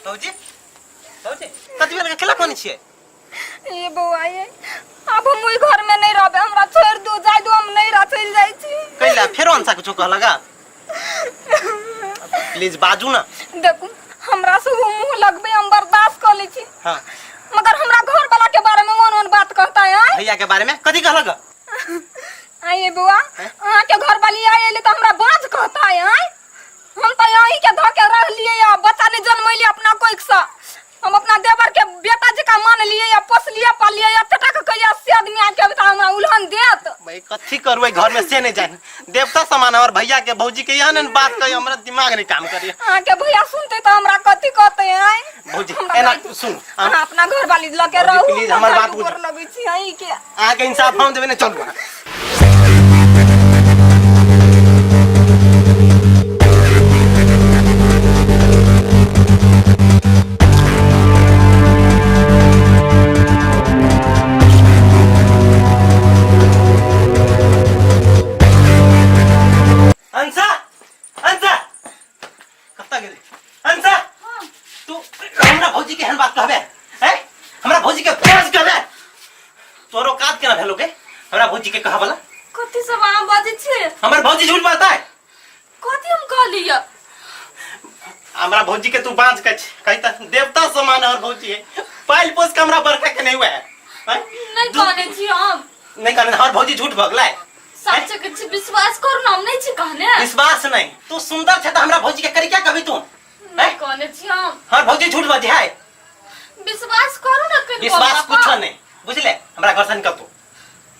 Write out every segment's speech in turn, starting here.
भौजी भौजी कथि बेला खेला कोनी छिए ये बउआ ये अब हम ओई घर में नहीं रहबे हमरा छोड़ दो जाय दो हम नहीं रह चल जाय छी कैला फेर अंसा कुछ कहलगा प्लीज बाजू ना देखू हमरा से मुंह लगबे हम बर्दाश्त कर ली छी हां मगर हमरा घर वाला के बारे में ओन बात कहता है भैया के बारे में कथि कहलगा आइए बुआ हां के घर वाली आइले तो हमरा बाज कहता है हम तो यही के धके रह लिए या बच्चा ने जन्म लिए अपना कोई सा हम अपना देवर के बेटा जी का मान लिए या पोस लिए पाल लिए या टटा के कहिया से आदमी आके बता हमरा उल्हन देत भाई कथि करबै घर में से नहीं जान देवता समान और भैया के भौजी के यहाँ न बात कहि हमरा दिमाग नहीं काम करिए हां के भैया सुनते तो हमरा कथि कहते हैं भौजी एना सुन हम अपना घर वाली लके रहू प्लीज हमर बात बुझ लगै छी हई के आके इंसाफ हम देबे न चलू झूठ बोलता है कथि हम कह लिया हमरा भौजी के तू बांझ के कहता देवता समान और भौजी है पाइल पोस के हमरा बरखा के नहीं हुआ है नहीं कहने छी हम नहीं कहने और भौजी झूठ भगला सच के विश्वास करू ना हम नहीं छी कहने विश्वास नहीं तू सुंदर छ त हमरा भौजी के करी क्या कभी तू नहीं कहने छी हम और भौजी झूठ बजे है विश्वास करू ना कनी विश्वास कुछ नहीं बुझले हमरा घर से निकल तू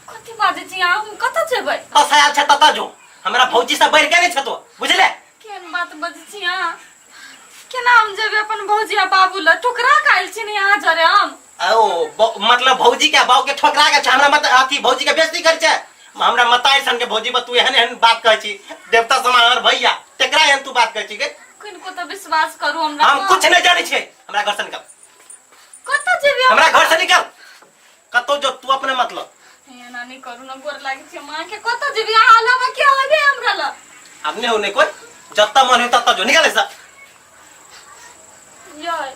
कथि बाजे छी हम कत जेबै असायल छ तता जो हमरा भौजी से बढ़ के नहीं छ तो बुझले केन बात बजे छी हां केना हम जेबै अपन भौजी आ बाबू ल ठोकरा काइल छी नहीं आ जरे हम ओ मतलब भौजी के बाबू के ठोकरा के छ हमरा मत अथी भौजी के बेइज्जती कर छ हमरा मताई सन के भौजी तू एहन एहन बात कहै छी देवता समान और भैया तेकरा एहन तू बात कहै छी के किनको तो विश्वास करू हमरा हम कुछ नहीं जाने छे हमरा घर से निकल कत जेबै हमरा घर से निकल कतो जो तू अपने मतलब एना नहीं करू ना गोर लागी छी मां के कत जेबै आला में के होबे हमरा ल अपने होने कोई जत्ता मन हो तत्ता जो निकल ऐसा यार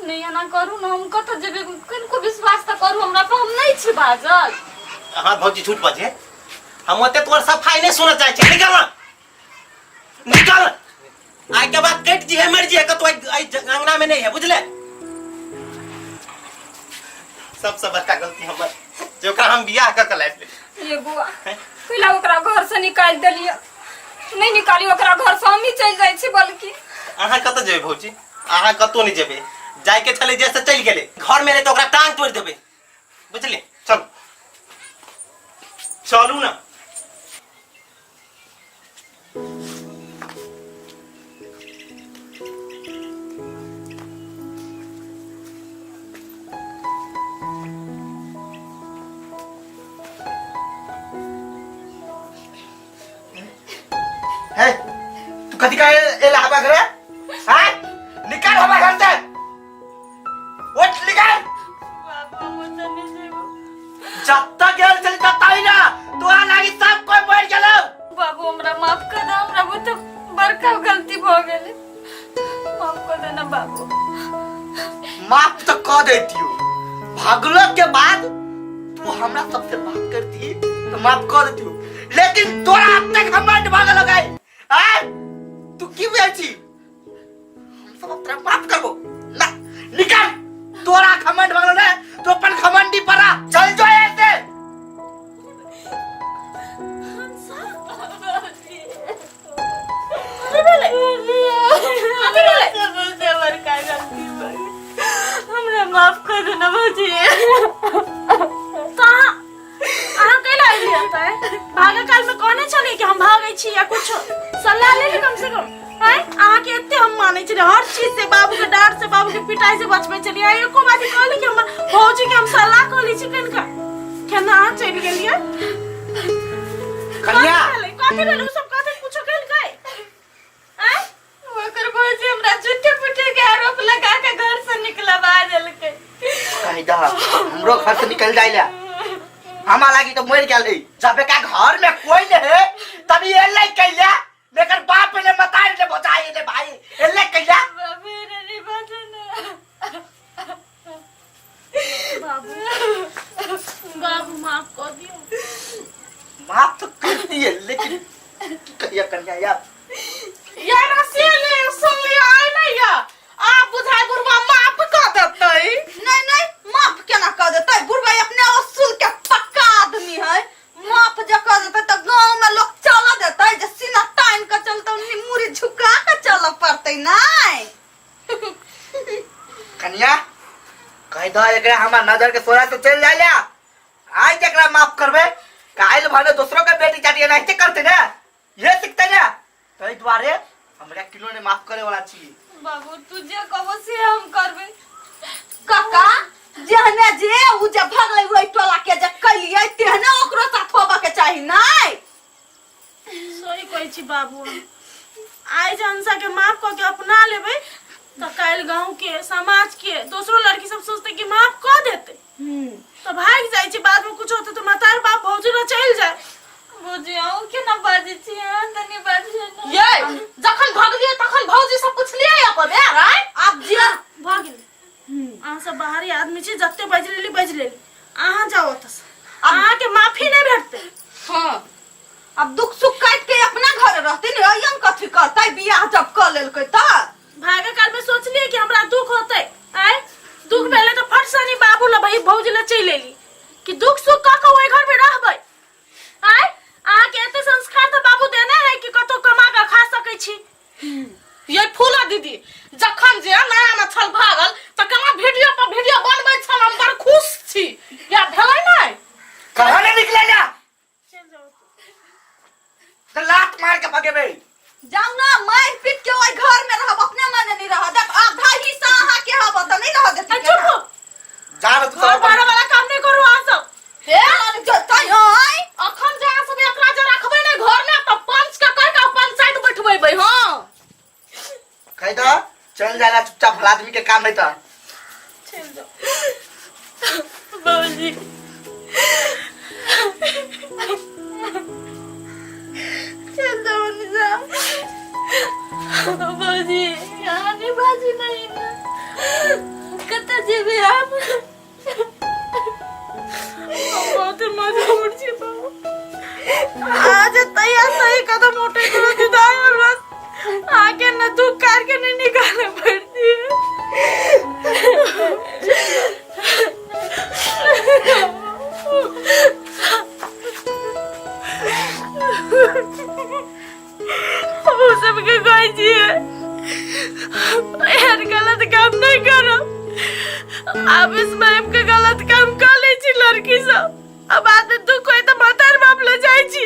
नहीं ना करू ना हम कत जेबै किनको विश्वास त करू हमरा पे हम नहीं छी बाजल हां भौजी झूठ बजे हम ओते तोर सफाई नहीं सुनत जाय छी निकल निकल आज के बाद कट जी है मर जी है कतो अंगना में नहीं है बुझले सबसे बड़का गलती हमर जोकरा हम बियाह क के लाइफ ले ये बुआ पहला ओकरा घर से निकाल देलिए नहीं निकाली ओकरा घर से हम ही चल जाय छी बल्कि आहा कत जेबे भौजी आहा कतो नहीं जेबे जाय के चले जैसे चल गेले घर में रे तो ओकरा टांग तोड़ देबे बुझले चल चलू ना है तू कथि का एला हवा करे हां निकाल हवा घर से उठ निकाल बाबा मत नहीं जेबो जब तक गेल चल जताई ना तोरा लागी सब कोई मर गेलो बाबू हमरा माफ कर दे हमरा बहुत बड़का गलती भ गेले माफ कर दे ना बाबू माफ तो कर देतियो भागलो के बाद तू हमरा सबसे बात करती तो माफ कर देतियो लेकिन तोरा अब तक घमंड भागल गई हां तू क्यों ऐसी हम सब तेरा माफ करबो ना निकाल तोरा घमंड भागल ना तो अपन घमंडी परा चल जो ऐसे हमरा माफ कर दे ना भौजी कहां आहा कैला आइलिया त भागा काल में कोने चले कि हम भागै छी या कुछ सलाह ले ले कम से कम हैं आहा के एते हम मानै छी हर चीज से बाबू के डांट से बाबू के पिटाई से बचबे चली आई एको बात कहली कि हम भौजी के हम सलाह कहली छी कनका केना चल गेलिए कन्या कथि ले सब कथि कुछ कैल गए हैं ओकर भौजी हमरा झूठे पुठे के आरोप लगा के घर से निकलवा देलकै कहीं जा हमरो घर से निकल जाइला हमा लागी तो मर गेल है जब का घर में कोई नहीं है तभी ये ले कैला लेकिन बाप ने बताई ने बताई ने भाई ये ले कैला बाबू बाबू माफ कर दियो। माफ तो करती है लेकिन कहिया कन्या यार यार असेले सुन लिया है ना यार आप बुझाई बुढ़वा माफ कर देतई। नहीं नहीं माफ केना कर देतै बुढ़वा अपने असूल के पक्का आदमी है। माफ जे कर देतै त गांव में लोग चला देतै जे सीना तान के चलतौ मुरी झुका के चल पड़तै नहीं। कन्या कह दो एकरा हमार नजर के सोरा से चल जाइला आज एकरा माफ करबे काइल भने दूसरों के बेटी चाटिए नहीं करते ना ये सीखते ना तई द्वारे हमरा किलो ने माफ करे वाला छी। बाबू तुझे कबो से हम करबे काका जहने जे उ जे भगलै ओइ टोला के जे कलियै तेहने ओकरो साथ होबा के चाही नहीं। सही कहै छी बाबू आज अंसा के माफ क के अपना लेबै तो काल गांव के समाज के दूसरो लड़की सब सोचते कि माफ कर देते तो भाग जाई छी बाद में कुछ होते तो मातार बाप भौजी न चल जाए। बुझियाओ के ना बाजे छी तनी बाजे ना ये जखन भगलियै तखन भौजी से पुछलियै अपन यार आप जे भाग गेल अहाँ सब बाहरी आदमी छी जत्ते बज लेली अहाँ जाओ तस अहाँ के माफी नहीं भेटते। हां अब दुख सुख काट के अपना घर रहते ने अयन कथि करतै बियाह जब कर लेलकै त भागा काल में सोच लिए कि हमरा दुख होते आए दुख भेले तो फट सानी बाबू ल भाई भौजी ल चल लेली कि दुख सुख का के ओइ घर में रहबै आए आ के एते संस्कार तो बाबू देना है कि कतो कमा के खा सकै छी। ये फूला दीदी जखन जे नया में छल भागल त केना वीडियो पर वीडियो बनबै छल हम बड़ खुश छी या भेलै नै कहां ने निकलेला चल जाओ तो लात मार के भगेबे जाऊ ना मार पीट के ओइ घर में रहब अपने मन नहीं रह देख आधा हिस्सा अहाँ के हब त नहीं रह देती चुप हो जा रे तू घर बाहर वाला काम नहीं करू आ सब हे अरे जतै होय अखन जा सब एकरा जे रखबै नै घर में त पंच के कह के पंचायत बैठबैबै। हां कह दो चल जाला चुपचाप भला आदमी के काम नहीं था चल जाओ बाबूजी चल जाओ निजा बाबूजी यहाँ नहीं बाजी नहीं ना कत जेबे हम बहुत मजबूर छी बाबू आज तैयार सही कदम उठे तो जुदाई और बस आगे न दुख कार के नहीं निकालना पड़ती वो सबके कोई जी यार गलत काम नहीं करो अब इसमें हमके गलत काम कर ले छी लड़की सब अब आते दुख कोई तो मातार बाप ले जाई छी।